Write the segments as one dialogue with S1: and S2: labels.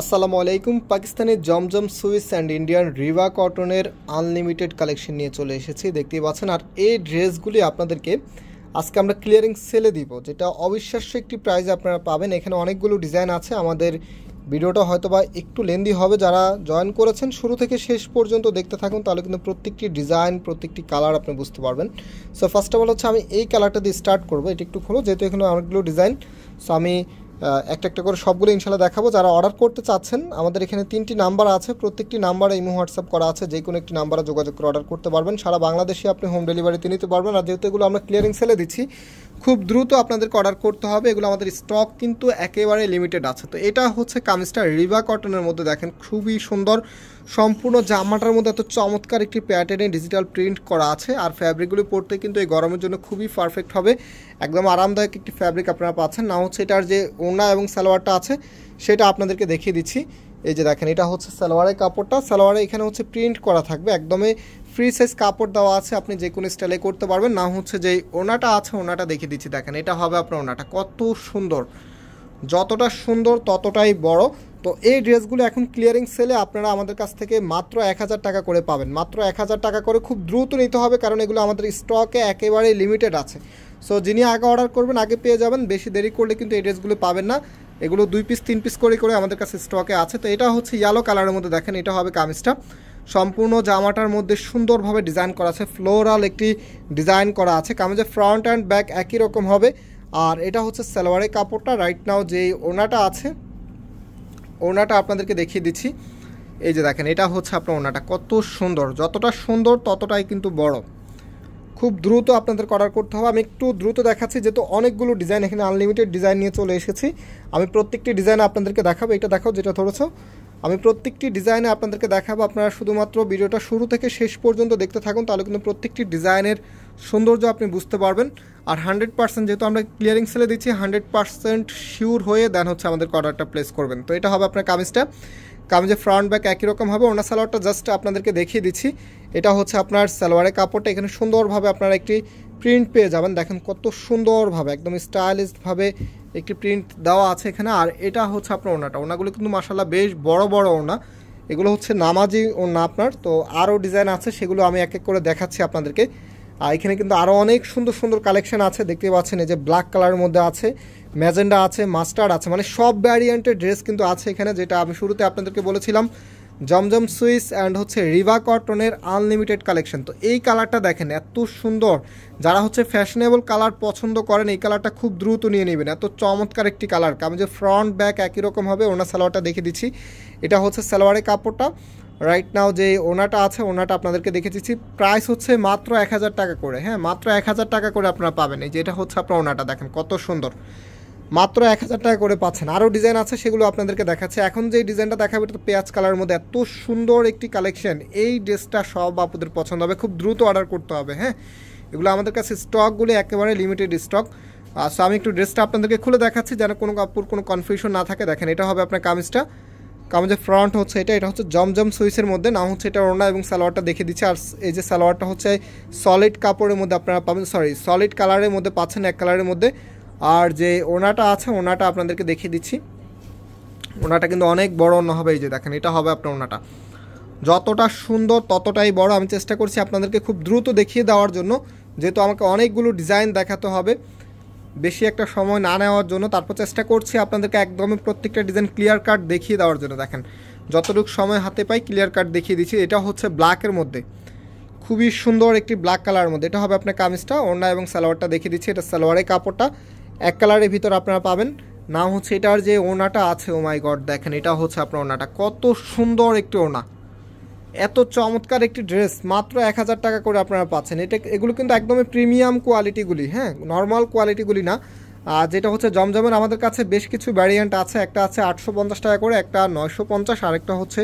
S1: আসসালামু আলাইকুম। পাকিস্তানের জমজম সুইস অ্যান্ড ইন্ডিয়ান রিভা কটনের আনলিমিটেড কালেকশন নিয়ে চলে এসেছি, দেখতেই পাচ্ছেন। আর এই ড্রেসগুলি আপনাদেরকে আজকে আমরা ক্লিয়ারিং সেলে দিব, যেটা অবিশ্বাস্য একটি প্রাইজে আপনারা পাবেন। এখানে অনেকগুলো ডিজাইন আছে। আমাদের ভিডিওটা হয়তো বা একটু লেন্দি হবে, যারা জয়েন করেছেন শুরু থেকে শেষ পর্যন্ত দেখতে থাকুন, তাহলে কিন্তু প্রত্যেকটি ডিজাইন প্রত্যেকটি কালার আপনি বুঝতে পারবেন। সো ফার্স্ট অফ অল হচ্ছে আমি এই কালারটা দিয়ে স্টার্ট করবো। এটা একটু খোলো, যেহেতু এখানে অনেকগুলো ডিজাইন। সো আমি একটা একটা করে সবগুলো ইনশাল্লাহ দেখাবো। যারা অর্ডার করতে চাচ্ছেন, আমাদের এখানে 3টি নাম্বার আছে, প্রত্যেকটি নাম্বারে ইমো হোয়াটসঅ্যাপ করা আছে, যে কোনো একটি নাম্বারে যোগাযোগ করে অর্ডার করতে পারবেন। সারা বাংলাদেশে আপনি হোম ডেলিভারিতে নিতে পারবেন। আর যেহেতু এগুলো আমরা ক্লিয়ারিং সেলে দিচ্ছি, খুব দ্রুত আপনাদেরকে অর্ডার করতে হবে। এগুলো আমাদের স্টক কিন্তু একেবারে লিমিটেড আছে। তো এটা হচ্ছে কামিজটা রিভা কটনের মধ্যে, দেখেন খুবই সুন্দর। সম্পূর্ণ জামাটার মধ্যে এত চমৎকার একটি প্যাটার্নে ডিজিটাল প্রিন্ট করা আছে। আর ফ্যাব্রিকগুলি পরতে কিন্তু এই গরমের জন্য খুবই পারফেক্ট হবে। একদম আরামদায়ক একটি ফ্যাব্রিক আপনারা পাচ্ছেন। না হচ্ছে এটার যে ওড়না এবং সালোয়ারটা আছে সেটা আপনাদেরকে দেখিয়ে দিচ্ছি। এই যে দেখেন, এটা হচ্ছে সালোয়ারের কাপড়টা। সালোয়ারে এখানে হচ্ছে প্রিন্ট করা থাকবে, একদমই ফ্রি সাইজ কাপড় দেওয়া আছে, আপনি যে কোনো স্টাইলে করতে পারবেন। না হচ্ছে যে ওড়নাটা আছে, ওড়নাটা দেখিয়ে দিচ্ছি। দেখেন, এটা হবে আপনার ওড়নাটা, কত সুন্দর, যতটা সুন্দর ততটাই বড়। তো এই ড্রেসগুলো এখন ক্লিয়ারিং সেলে আপনারা আমাদের কাছ থেকে মাত্র 1000 টাকা করে পাবেন। মাত্র 1000 টাকা করে। খুব দ্রুত নিতে হবে, কারণ এগুলো আমাদের স্টকে একেবারে লিমিটেড আছে। সো যিনি আগে অর্ডার করবেন আগে পেয়ে যাবেন, বেশি দেরি করলে কিন্তু এই ড্রেসগুলো পাবেন না। এগুলো 2 পিস 3 পিস করে করে আমাদের কাছে স্টকে আছে। তো এটা হচ্ছে ইয়েলো কালারের মধ্যে, দেখেন এটা হবে কামিজটা। সম্পূর্ণ জামাটার মধ্যে সুন্দরভাবে ডিজাইন করা আছে, ফ্লোরাল একটি ডিজাইন করা আছে। কামিজের ফ্রন্ট অ্যান্ড ব্যাক একই রকম হবে। আর এটা হচ্ছে সালোয়ারের কাপড়টা। রাইট নাও যে ওড়নাটা আছে, ওড়নাটা আপনাদেরকে দেখিয়ে দিচ্ছি। এই যে দেখেন, এটা হচ্ছে আপনার ওড়নাটা, কত সুন্দর, যতটা সুন্দর ততটাই কিন্তু বড়। খুব দ্রুত আপনাদের অর্ডার করতে হবে। আমি একটু দ্রুত দেখাচ্ছি, যেহেতু অনেকগুলো ডিজাইন, এখানে আনলিমিটেড ডিজাইন নিয়ে চলে এসেছি। আমি প্রত্যেকটি ডিজাইন আপনাদেরকে দেখাবো। এটা দেখাও, যেটা ধরেছ, আমি প্রত্যেকটি ডিজাইনে আপনাদেরকে দেখাবো। আপনারা শুধুমাত্র ভিডিওটা শুরু থেকে শেষ পর্যন্ত দেখতে থাকুন, তাহলে কিন্তু প্রত্যেকটি ডিজাইনের সৌন্দর্য আপনি বুঝতে পারবেন। আর 100% যেহেতু আমরা ক্লিয়ারিং সেলে দিচ্ছি, 100% শিওর হয়ে দেন হচ্ছে আমাদের অর্ডারটা প্লেস করবেন। তো এটা হবে আপনার কামিজটা। কামিজের ফ্রন্ট ব্যাক একই রকম হবে। ওনার সালোয়ারটা জাস্ট আপনাদেরকে দেখিয়ে দিচ্ছি। এটা হচ্ছে আপনার সালোয়ারের কাপড়টা। এখানে সুন্দরভাবে আপনারা একটি প্রিন্ট পেয়ে যাবেন। দেখেন কত সুন্দরভাবে, একদম স্টাইলিশভাবে একটি প্রিন্ট দেওয়া আছে এখানে। আর এটা হচ্ছে আপনার ওড়নাটা। ওড়নাগুলো কিন্তু মাশাআল্লাহ বেশ বড় বড় ওড়না। এগুলো হচ্ছে নামাজি ওড়না আপনার। তো আরও ডিজাইন আছে, সেগুলো আমি এক এক করে দেখাচ্ছি আপনাদেরকে। আর এখানে কিন্তু আরও অনেক সুন্দর সুন্দর কালেকশন আছে, দেখতে পাচ্ছেন। এই যে ব্ল্যাক কালারের মধ্যে আছে, ম্যাজেন্ডা আছে, মাস্টার্ড আছে, মানে সব ভ্যারিয়েন্টের ড্রেস কিন্তু আছে এখানে। যেটা আমি শুরুতে আপনাদেরকে বলেছিলাম, জমজম সুইস অ্যান্ড হচ্ছে রিভা কটনের আনলিমিটেড কালেকশন। তো এই কালারটা দেখেন, এত সুন্দর। যারা হচ্ছে ফ্যাশনেবল কালার পছন্দ করেন, এই কালারটা খুব দ্রুত নিয়ে নেবেন, এত চমৎকার একটি কালার। কামিজের ফ্রন্ট ব্যাক একই রকম হবে। ওনার সালোয়ারটা দেখে দিচ্ছি। এটা হচ্ছে সালোয়ারের কাপড়টা। রাইট নাও যে ওনাটা আছে, ওনাটা আপনাদেরকে দেখে দিচ্ছি। প্রাইস হচ্ছে মাত্র 1000 টাকা করে। হ্যাঁ, মাত্র 1000 টাকা করে আপনারা পাবেন। এই যে এটা হচ্ছে আপনার ওনাটা, দেখেন কত সুন্দর, মাত্র 1000 টাকা করে পাচ্ছেন। আরও ডিজাইন আছে, সেগুলো আপনাদেরকে দেখাচ্ছে। এখন যে ডিজাইনটা দেখাবে, এটা পেঁয়াজ কালারের মধ্যে, এত সুন্দর একটি কালেকশন। এই ড্রেসটা সব আপুদের পছন্দ হবে, খুব দ্রুত অর্ডার করতে হবে। হ্যাঁ, এগুলো আমাদের কাছে স্টকগুলো একেবারে লিমিটেড স্টক। সো আমি একটু ড্রেসটা আপনাদেরকে খুলে দেখাচ্ছি, যেন কোনো কাপড় কোনো কনফিউশন না থাকে। দেখেন, এটা হবে আপনার কামিজটা। কামিজের ফ্রন্ট হচ্ছে এটা। এটা হচ্ছে জমজম সুইসের মধ্যে, না হচ্ছে এটা ওড়না এবং সালোয়ারটা দেখে দিচ্ছে। আর এই যে সালোয়ারটা হচ্ছে সলিড কাপড়ের মধ্যে আপনারা পাবেন, সলিড কালারের মধ্যে পাচ্ছেন, এক কালারের মধ্যে। আর যে ওনাটা আছে, ওনাটা আপনাদেরকে দেখিয়ে দিচ্ছি। ওনাটা কিন্তু অনেক বড় ওনা হবে। এই যে দেখেন, এটা হবে আপনার ওনাটা, যতটা সুন্দর ততটাই বড়। আমি চেষ্টা করছি আপনাদেরকে খুব দ্রুত দেখিয়ে দেওয়ার জন্য, যেহেতু আমাকে অনেকগুলো ডিজাইন দেখাতে হবে, বেশি একটা সময় না নেওয়ার জন্য। তারপর চেষ্টা করছি আপনাদেরকে একদমই প্রত্যেকটা ডিজাইন ক্লিয়ার কাট দেখিয়ে দেওয়ার জন্য। দেখেন, যতটুকু সময় হাতে পাই ক্লিয়ার কাট দেখিয়ে দিচ্ছি। এটা হচ্ছে ব্ল্যাকের মধ্যে, খুবই সুন্দর একটি ব্ল্যাক কালারের মধ্যে। এটা হবে আপনার কামিজটা, ওড়না এবং সালোয়ারটা দেখিয়ে দিচ্ছি। এটা সালোয়ারের কাপড়টা এক কালারের ভিতর আপনারা পাবেন। না হচ্ছে এটার যে ওড়নাটা আছে, ও মাই গড, দেখেন এটা হচ্ছে আপনার ওড়নাটা, কত সুন্দর একটি ওড়না, এত চমৎকার একটি ড্রেস। মাত্র 1000 টাকা করে আপনারা পাচ্ছেন। এগুলো কিন্তু একদমই প্রিমিয়াম কোয়ালিটিগুলি, হ্যাঁ, নর্মাল কোয়ালিটিগুলি না। যেটা হচ্ছে জমজমের আমাদের কাছে বেশ কিছু ভ্যারিয়েন্ট আছে। একটা আছে 850 টাকা করে, একটা 950, আর একটা হচ্ছে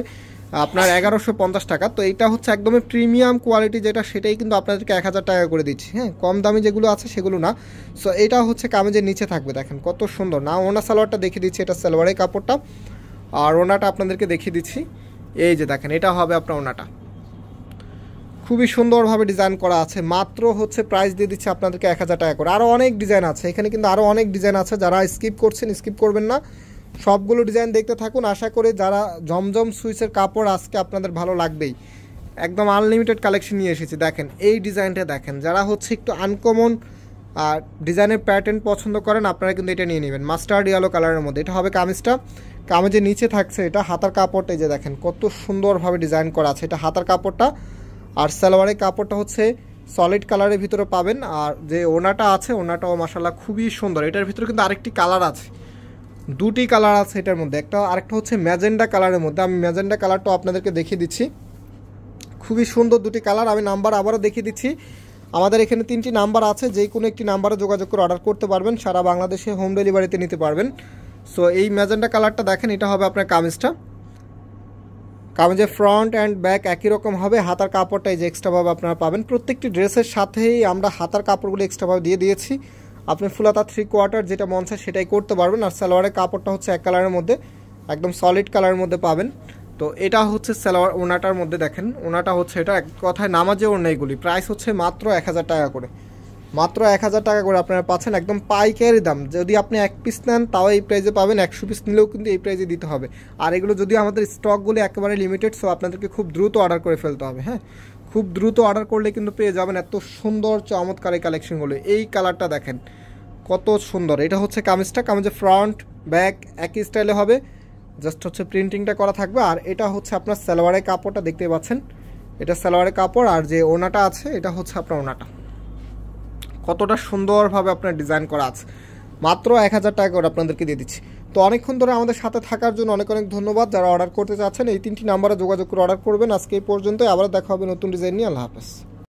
S1: আপনার 1150 টাকা। তো এটা হচ্ছে একদমই প্রিমিয়াম কোয়ালিটি যেটা, সেটাই কিন্তু আপনাদেরকে 1000 টাকা করে দিচ্ছি। হ্যাঁ, কম দামি যেগুলো আছে সেগুলো না। সো এটা হচ্ছে কামিজের নিচে থাকবে, দেখেন কত সুন্দর। না ওনা সালোয়ারটা দেখিয়ে দিচ্ছি, এটা সালোয়ারের কাপড়টা। আর ওনাটা আপনাদেরকে দেখিয়ে দিচ্ছি। এই যে দেখেন, এটা হবে আপনার ওনাটা, খুবই সুন্দরভাবে ডিজাইন করা আছে। মাত্র হচ্ছে প্রাইস দিয়ে দিচ্ছে আপনাদেরকে 1000 টাকা করে। আরও অনেক ডিজাইন আছে এখানে, কিন্তু আরও অনেক ডিজাইন আছে। যারা স্কিপ করছেন, স্কিপ করবেন না, সবগুলো ডিজাইন দেখতে থাকুন, আশা করি যারা জমজম সুইসের কাপড় আজকে আপনাদের ভালো লাগবেই। একদম আনলিমিটেড কালেকশন নিয়ে এসেছি। দেখেন এই ডিজাইনটা দেখেন, যারা হচ্ছে একটু আনকমন ডিজাইনের প্যাটার্ন পছন্দ করেন আপনারা কিন্তু এটা নিয়ে নেবেন, মাস্টার্ড ইয়েলো কালারের মধ্যে। এটা হবে কামিজটা, কামিজের নিচে থাকছে এটা হাতার কাপড়টা, এই যে দেখেন কত সুন্দরভাবে ডিজাইন করা আছে, এটা হাতার কাপড়টা। আর সালোয়ারের কাপড়টা হচ্ছে সলিড কালারের ভিতরে পাবেন। আর যে ওনাটা আছে ওনাটাও মাশাআল্লাহ খুবই সুন্দর। এটার ভিতরে কিন্তু আরেকটি কালার আছে, দুটি কালার আছে এটার মধ্যে, আরেকটা হচ্ছে ম্যাজেন্ডা কালারের মধ্যে। আমি ম্যাজেন্ডা কালারটা আপনাদেরকে দেখিয়ে দিচ্ছি, খুবই সুন্দর দুটি কালার। আমি নাম্বার আবারও দেখিয়ে দিচ্ছি, আমাদের এখানে 3টি নাম্বার আছে, যে কোনো একটি নাম্বারে যোগাযোগ করে অর্ডার করতে পারবেন, সারা বাংলাদেশে হোম ডেলিভারিতে নিতে পারবেন। সো এই ম্যাজেন্ডা কালারটা দেখেন, এটা হবে আপনার কামিজটা। কামিজের ফ্রন্ট অ্যান্ড ব্যাক একই রকম হবে, হাতার কাপড়টা এই যে এক্সট্রাভাবে আপনারা পাবেন। প্রত্যেকটি ড্রেসের সাথেই আমরা হাতার কাপড়গুলো এক্সট্রাভাবে দিয়ে দিয়েছি, আপনি ফুল হাতা 3/4 যেটা মন চায় সেটাই করতে পারবেন। আর সালোয়ারের কাপড়টা হচ্ছে এক কালারের মধ্যে, একদম সলিড কালারের মধ্যে পাবেন। তো এটা হচ্ছে সালোয়ার ওনাটার মধ্যে দেখেন, ওনাটা হচ্ছে এটা এক কথায় নামাজে ওড়না। এগুলি প্রাইস হচ্ছে মাত্র 1000 টাকা করে, মাত্র 1000 টাকা করে আপনারা পাচ্ছেন, একদম পাইকারি দাম। যদি আপনি 1 পিস নেন তাও এই প্রাইসে পাবেন, 100 পিস নিলেও কিন্তু এই প্রাইসে দিতে হবে। আর এগুলো যদি আমাদের স্টকগুলি একেবারে লিমিটেড, সো আপনাদেরকে খুব দ্রুত অর্ডার করে ফেলতে হবে। হ্যাঁ, খুব দ্রুত অর্ডার করলে কিন্তু পেয়ে যাবেন এত সুন্দর চমৎকার এই কালেকশনগুলো। এই কালারটা দেখেন কত সুন্দর, এটা হচ্ছে কামিজটা। কামিজের ফ্রন্ট ব্যাক একই স্টাইলে হবে, জাস্ট হচ্ছে প্রিন্টিংটা করা থাকবে। আর এটা হচ্ছে আপনার সালোয়ারের কাপড়টা দেখতে পাচ্ছেন, এটা সালোয়ারের কাপড়। আর যে ওনাটা আছে এটা হচ্ছে আপনার ওনাটা, কতটা সুন্দরভাবে আপনার ডিজাইন করা আছে। মাত্র 1000 টাকা করে আপনাদেরকে দিয়ে দিচ্ছি। তো অনেকক্ষণ ধরে আমাদের সাথে থাকার জন্য অনেক অনেক ধন্যবাদ। যারা অর্ডার করতে চাচ্ছেন এই 3টি নাম্বারে যোগাযোগ করে অর্ডার করবেন। আজকে এই পর্যন্ত, আবার দেখা হবে নতুন ডিজাইন নিয়ে। আল্লাহ হাফেজ।